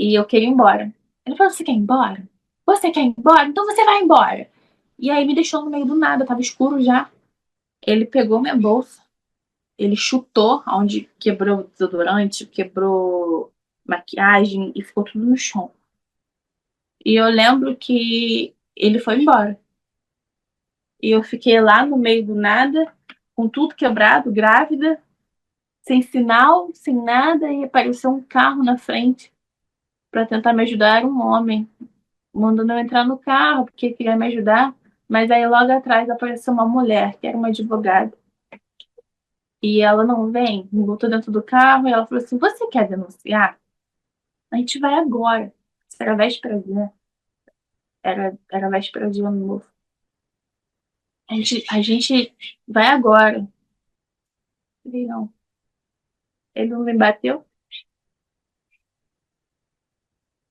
E eu queria ir embora. Ele falou: você quer ir embora? Você quer ir embora? Então você vai embora. E aí me deixou no meio do nada, tava escuro já. Ele pegou minha bolsa, ele chutou onde quebrou o desodorante, quebrou maquiagem e ficou tudo no chão. E eu lembro que ele foi embora. E eu fiquei lá no meio do nada, com tudo quebrado, grávida, sem sinal, sem nada, e apareceu um carro na frente para tentar me ajudar. Era um homem, mandando eu entrar no carro porque queria me ajudar. Mas aí logo atrás apareceu uma mulher, que era uma advogada. E ela não vem, me botou dentro do carro e ela falou assim: você quer denunciar? A gente vai agora. Isso era véspera, né? Era véspera de ano novo. A gente vai agora. Eu falei, não. Ele não me bateu.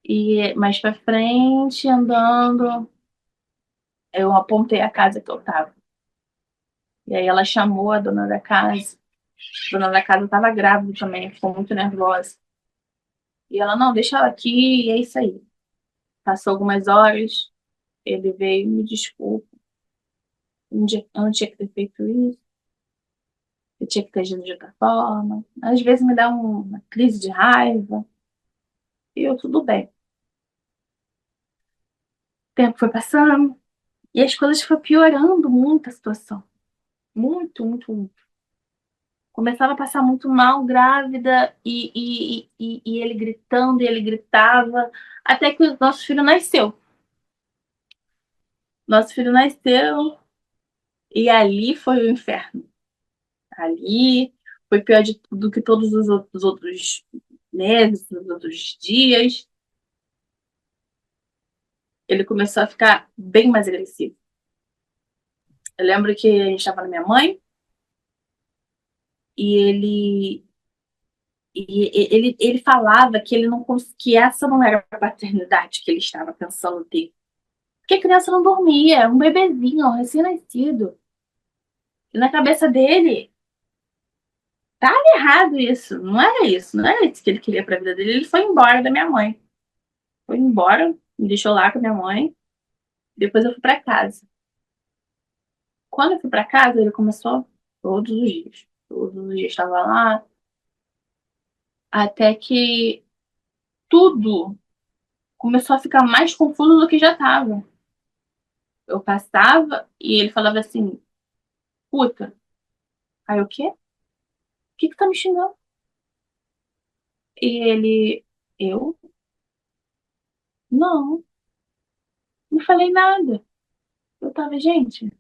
E mais pra frente, andando, eu apontei a casa que eu tava. E aí ela chamou a dona da casa. A dona da casa tava grávida também, ficou muito nervosa. E ela, não, deixa ela aqui, e é isso aí. Passou algumas horas, ele veio, me desculpa. Eu não tinha que ter feito isso, eu tinha que ter agido de outra forma. Às vezes me dá uma crise de raiva, e eu tudo bem. O tempo foi passando, e as coisas foram piorando muito a situação. Muito, muito, muito. Começava a passar muito mal, grávida, e ele gritando, e ele gritava, até que o nosso filho nasceu. Nosso filho nasceu, e ali foi o inferno. Ali foi pior do que todos os outros meses, os outros dias. Ele começou a ficar bem mais agressivo. Eu lembro que a gente estava na minha mãe, e ele falava que ele não que essa não era a paternidade que ele estava pensando ter. Porque a criança não dormia, é um bebezinho, um recém-nascido. E na cabeça dele, tá errado isso. Não era isso. Não era isso que ele queria pra vida dele. Ele foi embora da minha mãe. Foi embora, me deixou lá com a minha mãe. Depois eu fui pra casa. Quando eu fui pra casa, ele começou todos os dias. Todos os dias estava lá. Até que tudo começou a ficar mais confuso do que já estava. Eu passava e ele falava assim, puta. Aí o quê? O que que tá me xingando? E ele, eu? Não, não falei nada. Eu tava, gente,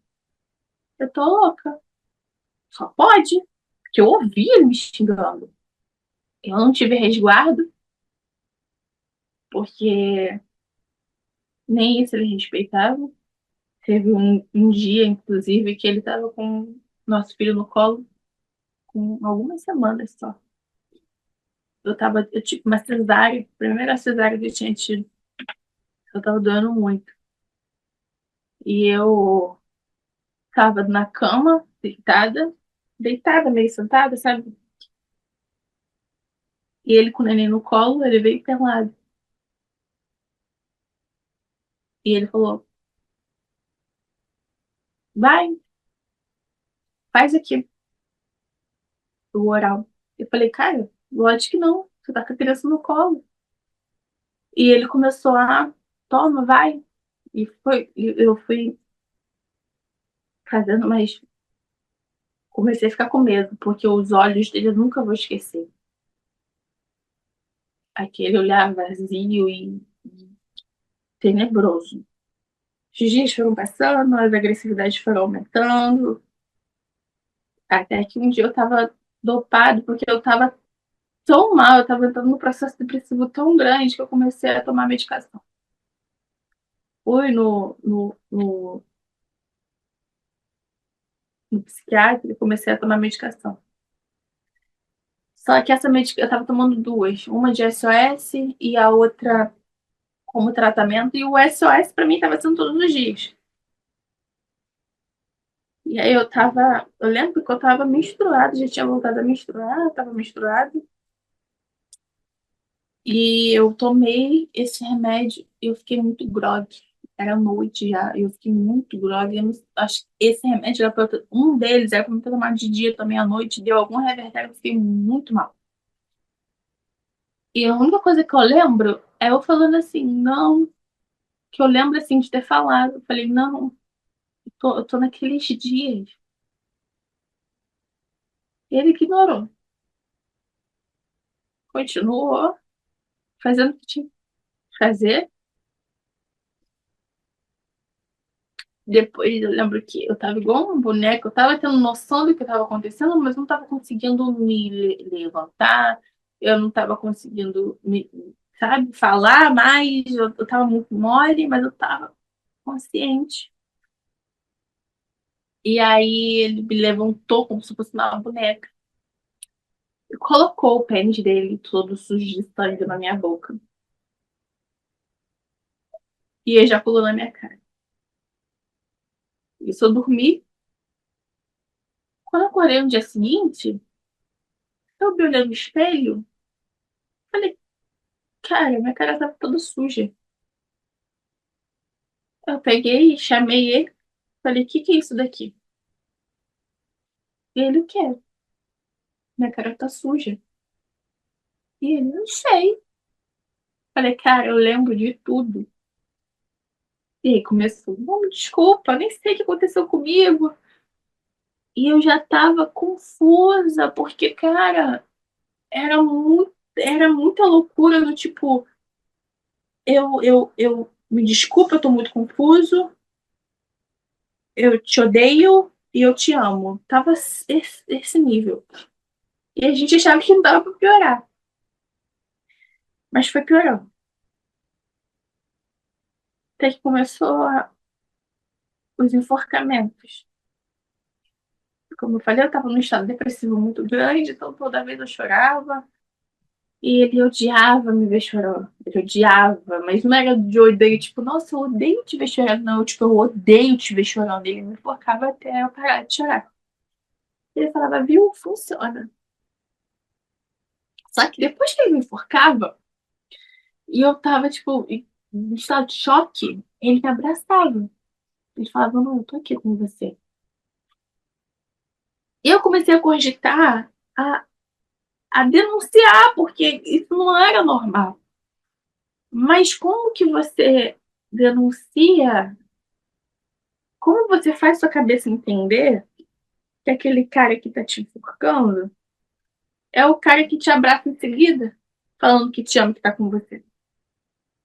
eu tô louca. Só pode. Porque eu ouvi ele me xingando. Eu não tive resguardo, porque nem isso ele respeitava. Teve um dia, inclusive, que ele tava com nosso filho no colo, com algumas semanas só. Eu tive uma cesárea, primeira cesárea que eu tinha tido. Eu tava doendo muito. E eu tava na cama, deitada, meio sentada, sabe? E ele com o neném no colo, ele veio pelado. E ele falou, vai, faz aqui o oral. Eu falei, cara, lógico que não, você tá com a criança no colo. E ele começou a, toma, vai. E eu fui fazendo, mas comecei a ficar com medo, porque os olhos dele eu nunca vou esquecer. Aquele olhar vazio e tenebroso. Os dias foram passando, as agressividades foram aumentando, até que um dia eu tava dopado, porque eu tava tão mal, eu tava entrando num processo depressivo tão grande que eu comecei a tomar medicação. Fui no psiquiatra e comecei a tomar medicação. Só que essa medicação, eu tava tomando duas, uma de SOS e a outra como tratamento, e o SOS pra mim tava sendo todos os dias. E aí eu lembro que eu tava menstruada, já tinha voltado a menstruar, tava menstruada. E eu tomei esse remédio e eu fiquei muito grogue. Era noite já, eu fiquei muito grogue. Eu não- acho que esse remédio era um deles era pra eu tomar de dia também à noite, deu algum revertério, eu fiquei muito mal. E a única coisa que eu lembro é eu falando assim, não, que eu lembro assim de ter falado. Eu falei, não, eu tô naqueles dias. E ele ignorou, continuou fazendo o que tinha que fazer. Depois eu lembro que eu tava igual um boneco, eu tava tendo noção do que estava acontecendo, mas não tava conseguindo me levantar, eu não tava conseguindo me, sabe, falar mais, eu tava muito mole, mas eu tava consciente. E aí ele me levantou como se fosse uma boneca e colocou o pênis dele todo sujo de sangue na minha boca e ejaculou na minha cara. Isso eu dormi. Quando eu acordei no dia seguinte, eu me olhei no espelho, falei, cara, minha cara tava toda suja. Eu peguei, chamei ele, falei, o que que é isso daqui? E ele, o quê? Minha cara tá suja. E ele, não sei. Falei, cara, eu lembro de tudo. E aí começou, não, me desculpa, nem sei o que aconteceu comigo. E eu já tava confusa, porque, cara, era muita loucura do tipo, me desculpa, eu tô muito confuso, eu te odeio e eu te amo. Tava esse nível. E a gente achava que não dava pra piorar, mas foi piorando. Até que começou os enforcamentos. Como eu falei, eu estava num estado depressivo muito grande, então toda vez eu chorava. E ele odiava me ver chorando. Ele odiava, mas não era de odeio, tipo, nossa, eu odeio te ver chorando. Não, tipo, eu odeio te ver chorando. Ele me enforcava até eu parar de chorar. Ele falava, viu, funciona. Só que depois que ele me enforcava, e eu tava, tipo, em estado de choque, ele me abraçava. Ele falava, não, eu tô aqui com você. E eu comecei a cogitar, a denunciar, porque isso não era normal. Mas como que você denuncia? Como você faz sua cabeça entender que aquele cara que tá te enforcando é o cara que te abraça em seguida, falando que te ama, que tá com você?